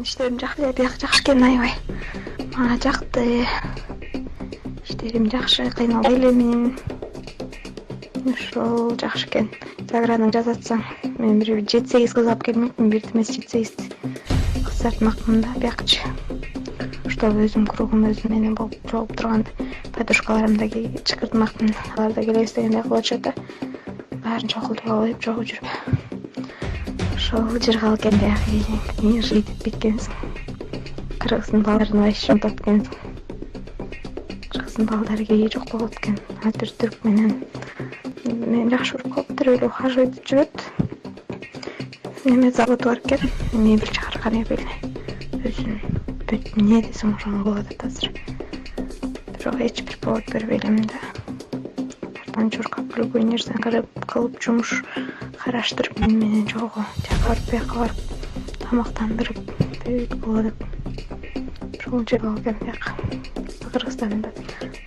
иштерим жакшы эле, бияк жакшы экен, аябай. Мага жакты. Иштерим жакшы, кыйналбай элемин. Ошол жакшы экен. Заграның жазатсаң, мен бир 7-8 кыз алып келмекмин, бир эмес 7-8 кыз тартмакмын да, биякчы. Ошто өзүм кругум өзүм менен болуп чогуп турган подружкаларымды чакыртмакмын. Алар да келебиз дегенде кылышат да. Баарын чогултуп алып чогуу жүрүп. Ошол жыргал экен баягы не жить биткенсиң. Кыргыздын балдарын вообще унутуп кеткенсиң. Кыргыздын балдары кээ жок болуп кеткен. Азыр түрк менен мен жакшы уруп калыптыр, эле ухаживать этип жүрөт. Неме завод бар экен, мебель чыгарган мебельный. Өзүн эмне десем ошону кылып атат азыр. Бирок эч бир повод бербей элем да. Чуркап любой нерсени кылып жумуш караштырып менен жогу чакырып бияка барып тамактандырып бүт болот. Ошол жыргал экен бияка. Кыргызстанда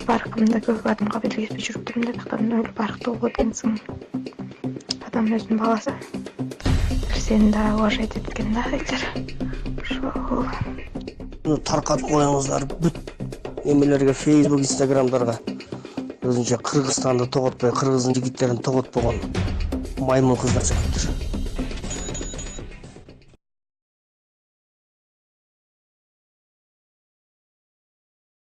баркымда көп адамга белгиспей жүрүптүрмүн да, бияктан өлүп барктуу болот экенсиң. Адам өзүнүн баласы. Сени да уважать эткен да элдер. Ошол. Таркатып коюңуздар бүт эмелерге, Facebook, Instagramдарга. Өзүнчө Кыргызстанды тоготпой, кыргыздын жигиттерин тоготпогон маймыл кыздар чыгыптыр.